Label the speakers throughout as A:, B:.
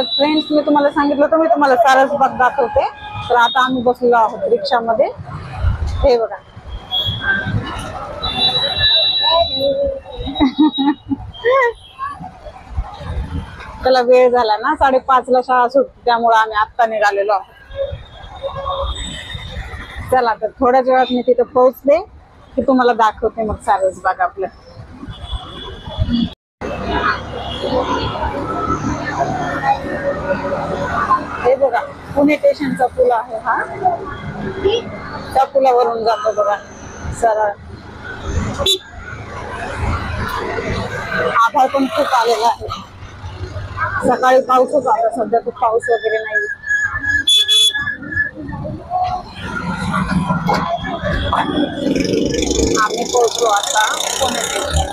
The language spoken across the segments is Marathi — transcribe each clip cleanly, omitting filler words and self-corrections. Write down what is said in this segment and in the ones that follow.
A: तर फ्रेंड्स मी तुम्हाला सांगितलं होतं मी तुम्हाला सारसबाग दाखवते। तर आता आम्ही बसलेलो आहोत रिक्षामध्ये। हे बघा त्याला वेळ झाला ना 5:30 ला शाळा सुटते त्यामुळे आम्ही आत्ता निघालेलो आहोत। चला तर थोड्याच वेळात मी तिथे पोहोचले की तुम्हाला दाखवते मग सारसबाग आपलं। हे बघा पुणे स्टेशनचा पूल आहे हा। त्या पुलावरून जातो बघा सरळ। आभाळ पण खूप आलेला आहे। सकाळी पाऊसच आला सध्या तो पाऊस वगैरे नाही। आम्ही पोहोचलो आता पुणे स्टेशन।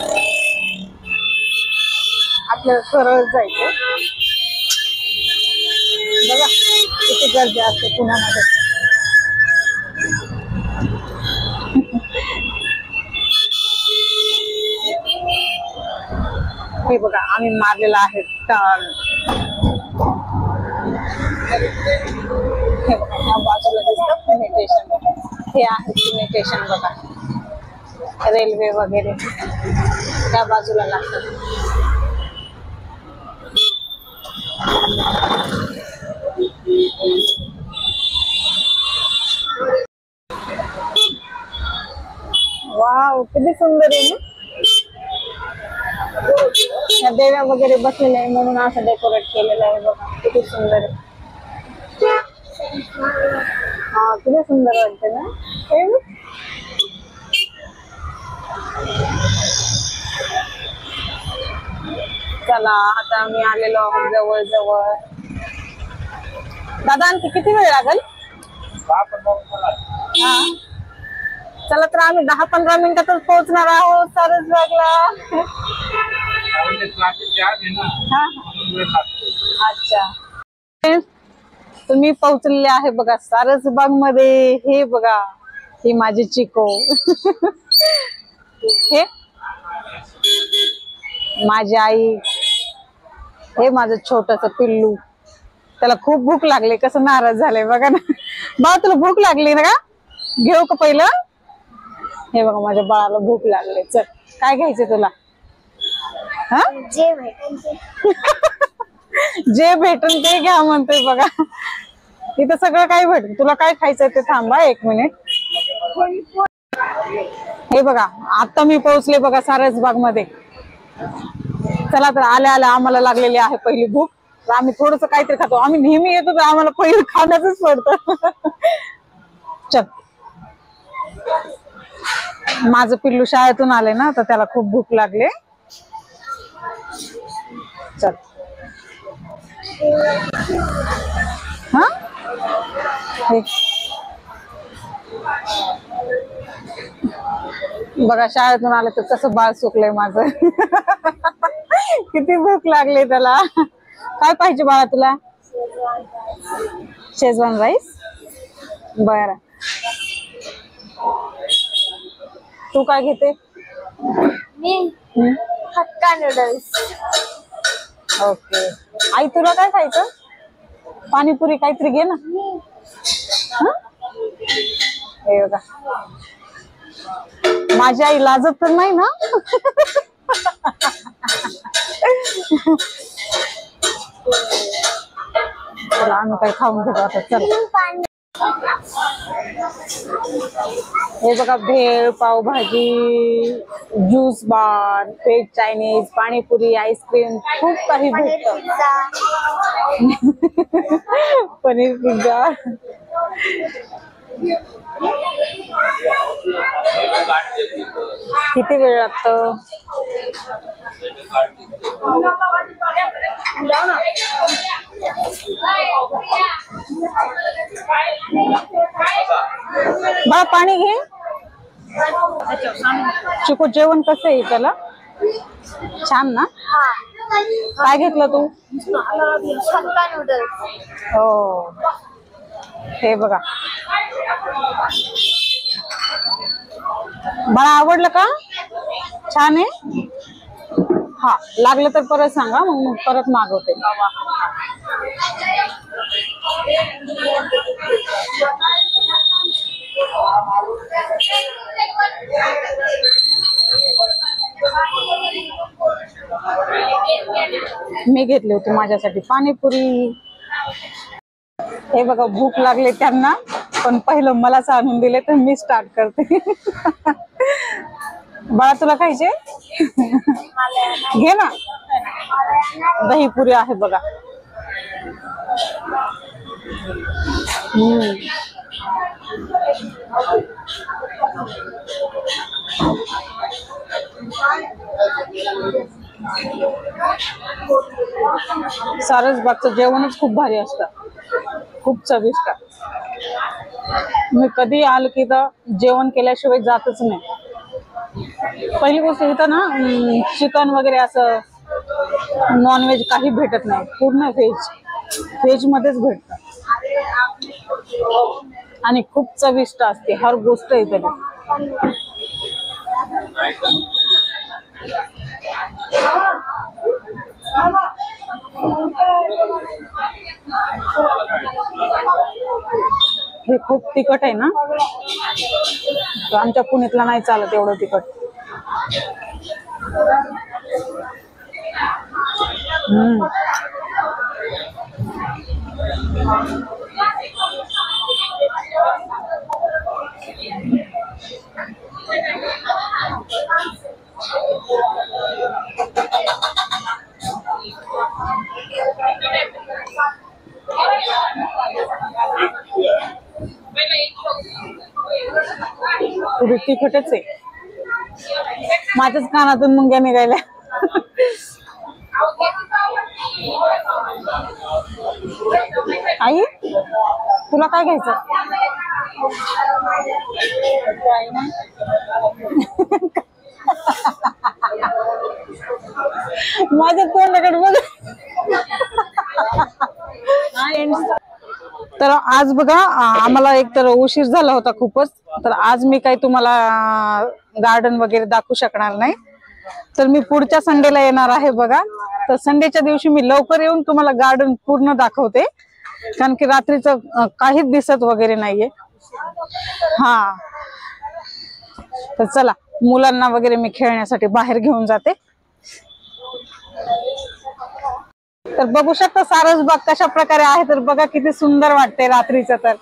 A: आपल्याला सरळ जायचं बघा किती गर्दी असते पुण्यामध्ये। हे बघा आम्ही मारलेला आहे टर्न। हे बघा या बाजूला दिसतं पुणे स्टेशन। हे आहे पुणे स्टेशन बघा। रेल्वे वगैरे त्या बाजूला लागतात। वाव किती सुंदर आहे ना। या देव्या वगैरे बसलेल्या आहे म्हणून असं डेकोरेट केलेलं आहे बघा किती सुंदर आहे। हा किती सुंदर वाटते ना। चला आता आम्ही आलेलो आहोत जवळ जवळ। दादा आणखी किती वेळ लागेल? हा चला तर आम्ही 10-15 मिनिटातच पोहोचणार आहोत सारसबागला। अच्छा तुम्ही पोहोचलेले आहे बघा सारसबाग मध्ये। हे बघा ही माझी चिको हे माझी आई। हे माझं छोटस पिल्लू त्याला खूप भूक लागली कसं नाराज झालंय बघा ना। बा तुला भूक लागली ना का घेऊ का पहिलं? हे बघा माझ्या बाळाला भूक लागली। चल काय घ्यायचं तुला? हा जे भेटन जे भेटन ते घ्या म्हणतोय बघा। इथं सगळं काय भेटन तुला काय खायचंय ते थांबा 1 मिनिट। हे बघा आता मी पोहोचले बघा सारसबाग मध्ये। चला तर आल्या आल्या आम्हाला लागलेली आहे पहिली भूक। तर आम्ही थोडस काहीतरी खातो। आम्ही नेहमी येतो तर आम्हाला पहिलं खाण्याचंच पडतं। चल माझं पिल्लू शाळेतून आले ना तर त्याला खूप भूक लागले। चल हा बघा शाळेतून आलं तर कसं बाळ सुकलंय माझं। किती भूक लागली त्याला। काय पाहिजे बाळा तुला? शेजवान राईस बर। तू काय घेते? मी हक्का नूडल्स। ओके आई तुला काय खायचं? पाणीपुरी काहीतरी घे ना। हे बघा माझी आई लाजत तर नाही ना। आम्ही काय खाऊन घेतो आता। चल हे बघा भेळ पावभाजी ज्यूस बार व्हेज चायनीज पाणीपुरी आईस्क्रीम खूप काही भेटतं। पनीर पिझ्झा किती वेळ लागतो? बा पाणी घे। चिकू जेवण कसं आहे त्याला? छान ना। काय घेतलं तू? Hakka noodles. हो हे बघा बाळा आवडलं का? छान आहे। हा लागलं तर परत सांगा मग परत मागवते। मी घेतली होती माझ्यासाठी पाणीपुरी. हे बघा भूक लागले त्यांना, पण पहिलं मलाच आणून दिले तर मी स्टार्ट करते. बाळा तुला खायचे? घे ना. दहीपुरी आहे बघा. सारसबागचं जेवणच खूप भारी असतं, खूप चविष्ट. मी कधी आलो की तर जेवण केल्याशिवाय जातच नाही. पहिली गोष्ट इथं ना चिकन वगैरे असं नॉनव्हेज काही भेटत नाही, पूर्ण व्हेज मध्येच भेटत आणि खूप चविष्ट असते हर गोष्ट इथे. हे खूप तिखट आहे ना, आमच्या पुण्यातला नाही चालत एवढं तिखट. पुरी तिखटच आहे. माझ्याच कानातून मुंग्या निघायल्या. आई तुला काय घ्यायचं? माझ्या तोंडाकडे बघ. तर आज बघा आम्हाला एक तर उशीर झाला होता खूपच, तर आज मी काही तुम्हाला गार्डन वगैरे दाखवू शकणार नाही. तर मी पुढच्या संडेला येणार आहे बघा. तर संडेच्या दिवशी मी लवकर येऊन तुम्हाला गार्डन पूर्ण दाखवते, कारण की रात्रीचं काहीच दिसत वगैरे नाहीये. हा तर चला, मुलांना वगैरे मी खेळण्यासाठी बाहेर घेऊन जाते. तर बघू शकता सारसबाग कशा प्रकारे आहे. तर बघा किती सुंदर वाटते रात्रीचं. तर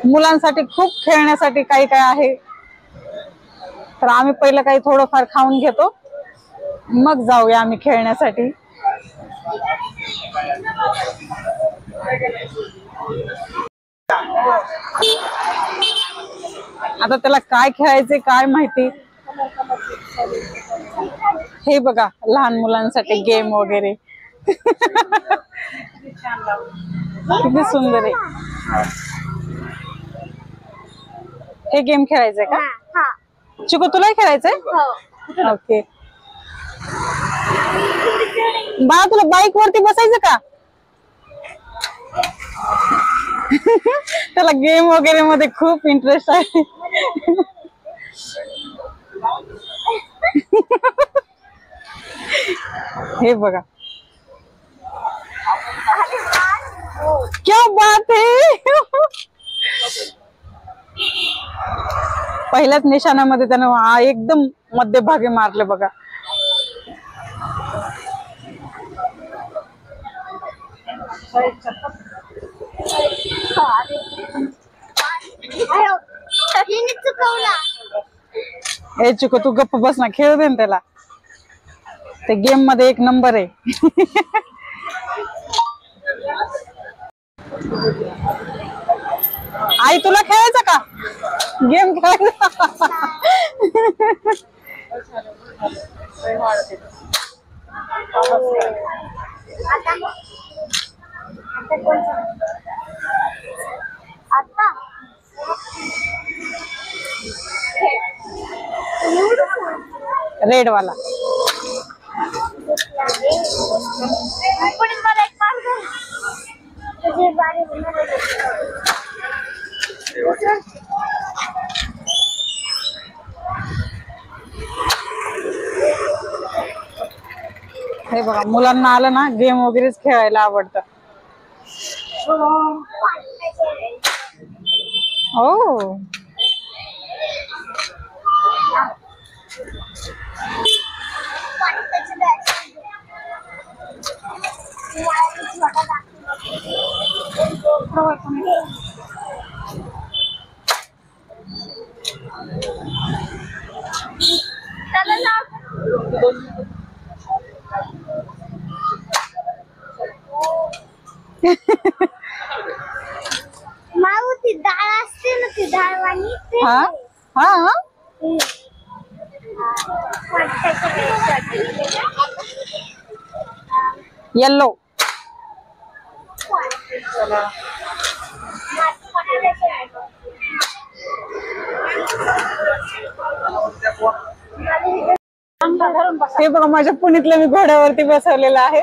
A: मुलांसाठी खूप खेळण्यासाठी काही काय आहे. तर आम्ही पहिलं काही थोडंफार खाऊन घेतो, मग जाऊया आम्ही खेळण्यासाठी. आता त्याला काय खेळायचे काय माहिती. हे बघा लहान मुलांसाठी गेम वगैरे. किती सुंदर आहे. हे गेम खेळायचंय का चिकू? तुलाही खेळायचंय? ओके. बाळा तुला बाईक वरती बसायचं का? त्याला गेम वगैरे मध्ये खूप इंटरेस्ट आहे. हे बघा क्या बात है. पहिल्याच निशाणामध्ये त्यानं एकदम मध्यभागी मारले बघा. ए चिकू तू गप्प बस ना, खेळू दे ना त्याला. ते गेम मध्ये एक नंबर आहे. आई तुला खेळायचं का गेम? खेळायचा. रेड वाला. हे बघा मुलांना आलं ना गेम वगैरेच खेळायला आवडतं. ओ
B: माऊ ती डाळ असते ना ती डाळवाणी
A: हा हा येल्लो हे बघा माझ्या पुण्यातल्या मी घोड्यावरती बसवलेला आहे.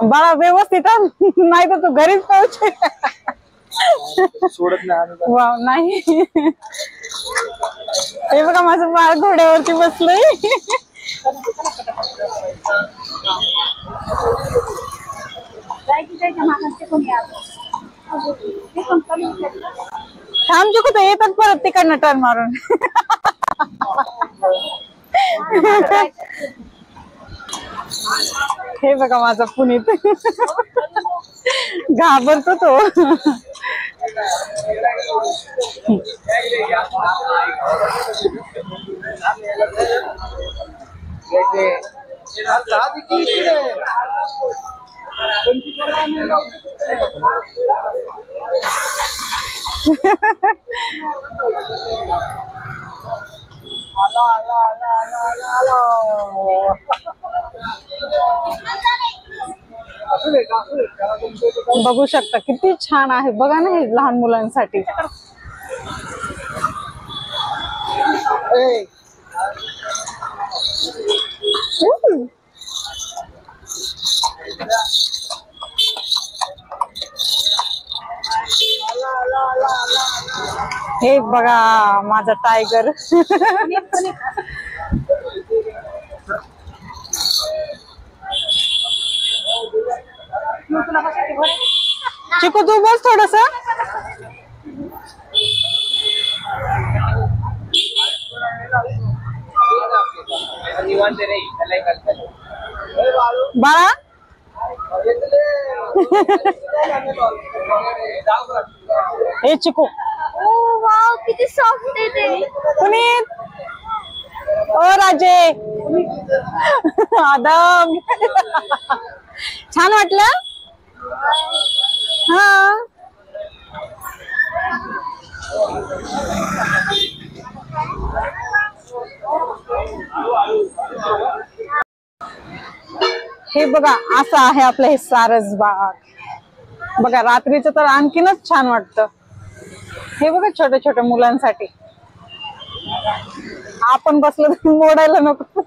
A: बाळा व्यवस्थित नाही तर तू घरीच पोहोच.
C: सोडत नाही
A: वाव नाही. हे बघा माझं बाळ घोड्यावरती बसलंय. थांबचे कुठे येतात परत तिकडनं टर्न मारून. हे बघा माझा पुनीत घाबरतो तो. बघू शकता किती छान आहे बघा ना हे लहान मुलांसाठी. हे बघा माझा टायगर. चिकू तू बस थोडस. बाळा हे चिकू
B: ओ वाव किती सॉफ्ट आहे ते.
A: पुनीत ओ राजे आदम छान वाटलं. हा हे बघा असं आहे आपलं हे सारस बाग. बघा रात्रीचं तर आणखीनच छान वाटतं. हे बघा छोट्या छोट्या मुलांसाठी. आपण बसलो तर मोडायला नको.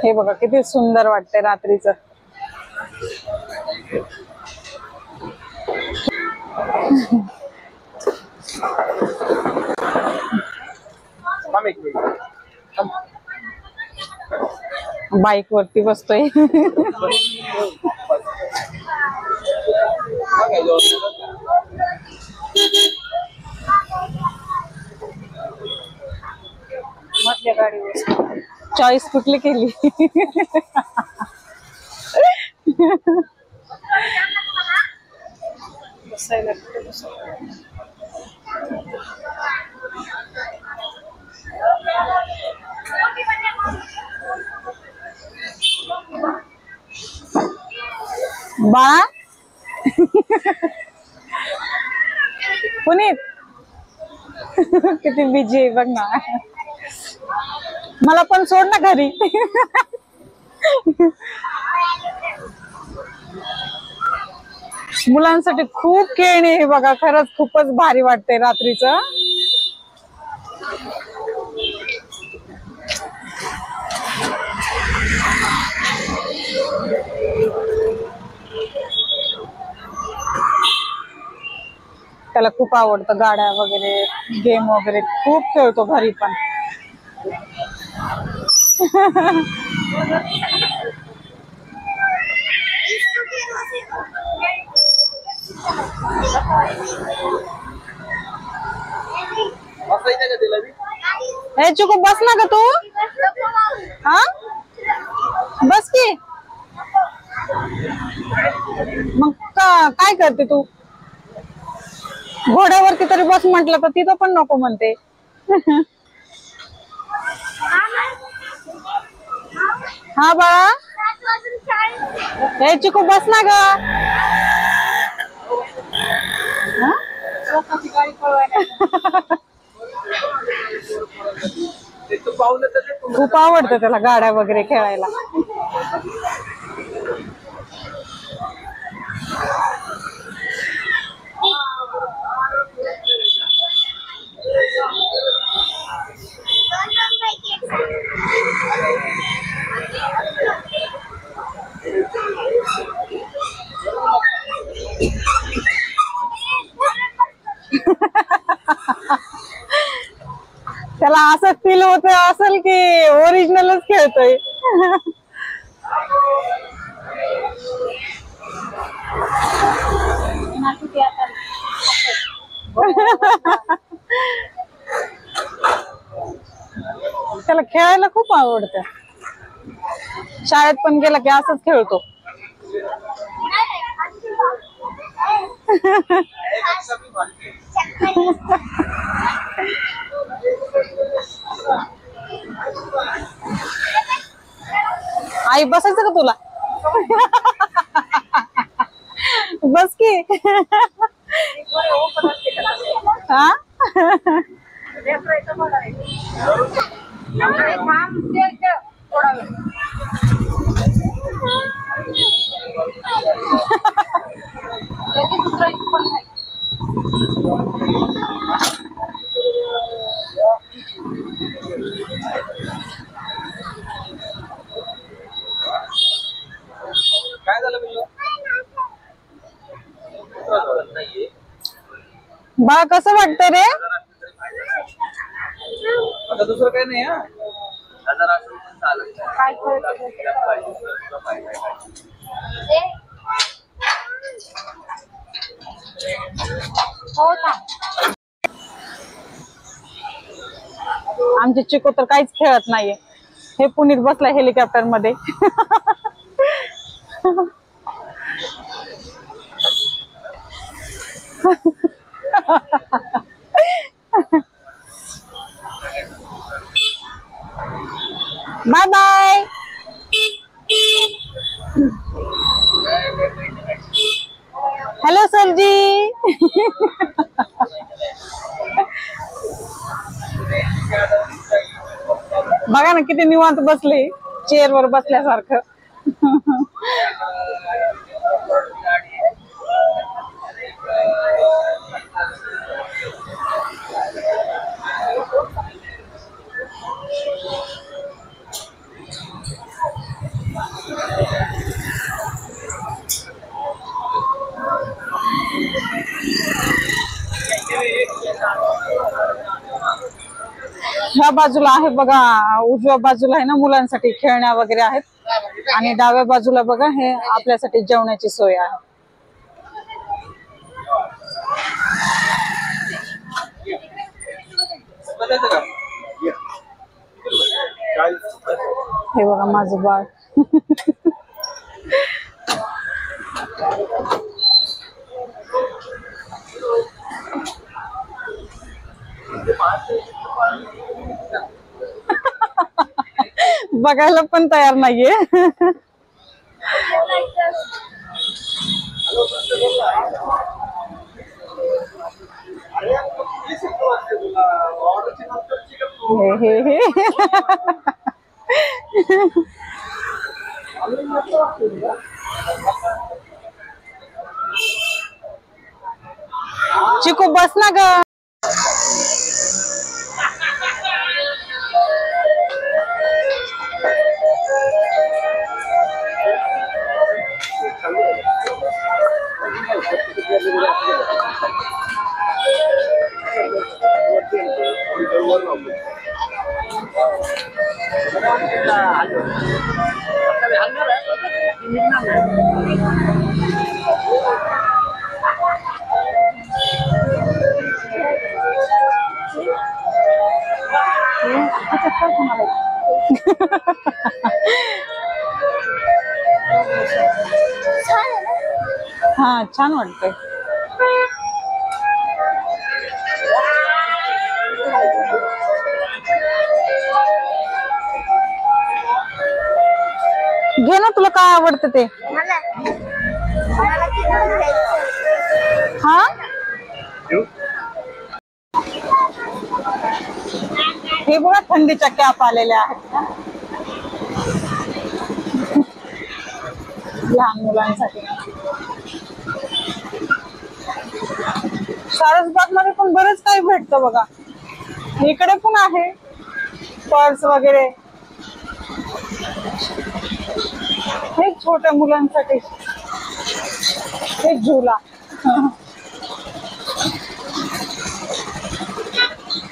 A: हे बघा किती सुंदर वाटतंय रात्रीचं. बाईक वरती बसतोय. मधल्या गाडीवर चॉईस कुठली केली. बाळा पुनीत किती बिजी आहे बघ ना. मला पण सोड ना घरी. मुलांसाठी खूप खेळणी हे बघा. खरंच खूपच भारी वाटते रात्रीचं. त्याला खूप आवडतं गाड्या वगैरे गेम वगैरे खूप खेळतो घरी पण. ए चिकू बस ना ग तू. हा बस की. मग काय करते तू? घोड्यावरती तरी बस म्हटलं तर तिथं पण नको म्हणते. हा बाळा. ए चिकू बस ना ग. खूप आवडतं त्याला गाड्या वगैरे खेळायला. त्याला असं फील होत असेल की ओरिजिनलच खेळतोय. त्याला खेळायला खूप आवडतं. शाळेत पण गेला की असंच खेळतो. आई बसायचं का तुला? बस की. हा
C: काय झालं
A: बाळा कसं वाटतं रे?
C: आता दुसरं काही नाही.
A: आमचे चिकू तर काहीच खेळत नाहीये. हे पुनीत बसलाय हेलिकॉप्टर मध्ये. Bye bye. हॅलो सरजी. बघा ना किती निवांत बसले चेअर वर बसल्यासारखं. ह्या बाजूला आहे बघा, उजव्या बाजूला आहे ना मुलांसाठी खेळण्या वगैरे आहेत, आणि डाव्या बाजूला बघा हे आपल्यासाठी जेवणाची सोय आहे. हे बघा माझं बाळ. बघायला पण तयार नाहीये. हे चिकू बस ना ग. हा छान वाटतंय. घे ना, तुला काय आवडतं ते.
B: मला मला तिकडून घ्यायचं.
A: हा हे बघा थंडीच्या कॅप आलेल्या आहेत ना लहान मुलांसाठी. सारसबाग मध्ये पण बरेच काही भेटतं बघा. इकडे पण आहे पर्स वगैरे. हे छोट्या मुलांसाठी हे झुला.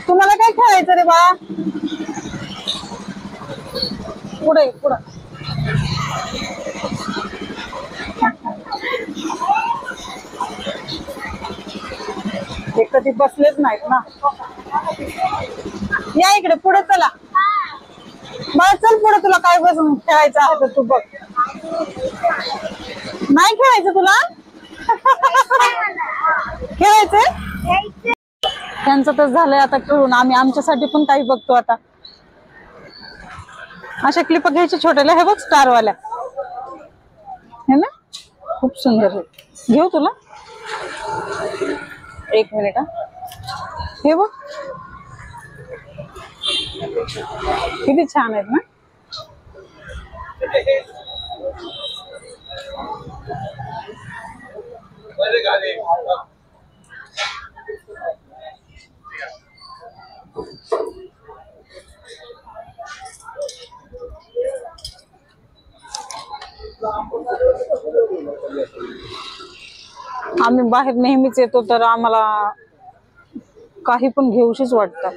A: तुम्हाला काय खेळायचं रे बाळा. पुढे पुढे. हे कधी बसलेच नाहीत ना. या इकडे पुढे चला बाळा, चल पुढे. तुला काय बसून खेळायचं आहे तर तू बघ. नाही खेळायचं तुला. खेळायचंय त्यांचं तर झालंय आता खेळून. आम्ही आमच्यासाठी पण काही बघतो आता. अशा क्लिप घ्यायच्या छोट्याला. हे बघ स्टार वाल्या है ना, खूप सुंदर आहे. घेऊ तुला. एक मिनिट. हे बघ किती छान आहेत ना. आम्ही बाहेर नेहमीच येतो तर आम्हाला काही पण घेऊशीच वाटतं.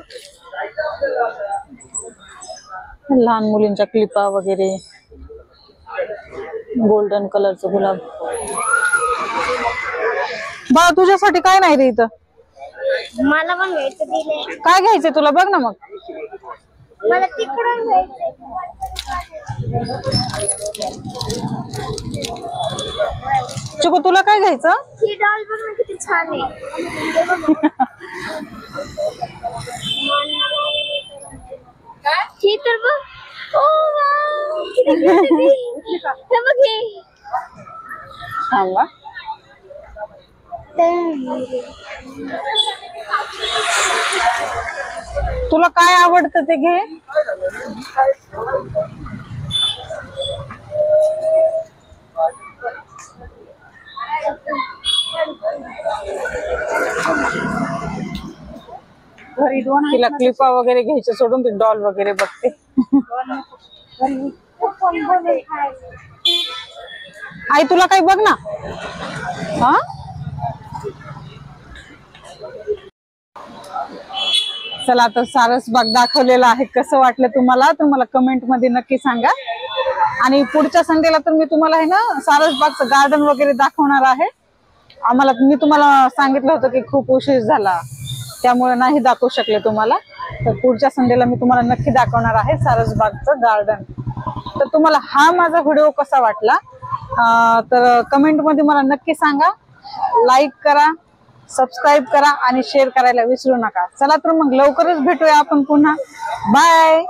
A: लहान मुलींच्या क्लिपा वगैरे. गोल्डन कलरचं गुलाब. बाळा तुझ्यासाठी काय नाही रे इथं.
B: मला पण घ्यायचं दिले.
A: काय घ्यायचंय तुला बघ ना मग.
B: मला तिकडून घ्यायचं.
A: चिकू तुला काय घ्यायचं.
B: ही डॉल पण किती छान आहे. ही तर बघ. ओ वाव किती cute आहे ती. हे बघ हे.
A: थांबा. तुला काय आवडतं ते घे. तिला क्लिपा वगैरे घ्यायचं सोडून ती डॉल वगैरे बघते. आई तुला काही बघ ना. हा चला आता सारसबाग दाखवलेला आहे. कसं वाटलं तुम्हाला तर मला कमेंट मध्ये नक्की सांगा. आणि पुढच्या संडेला तर मी तुम्हाला आहे ना सारसबागचं गार्डन वगैरे दाखवणार आहे. मी तुम्हाला सांगितलं होतं की खूप उशीर झाला त्यामुळे नाही दाखवू शकले तुम्हाला. तर पुढच्या संडेला मी तुम्हाला नक्की दाखवणार आहे सारसबागचं गार्डन. तर तुम्हाला हा माझा व्हिडिओ कसा वाटला तर कमेंट मध्ये मला नक्की सांगा. लाईक करा, सबस्क्राईब करा आणि शेअर करायला विसरू नका. चला तर मग लवकरच भेटूया आपण पुन्हा. बाय.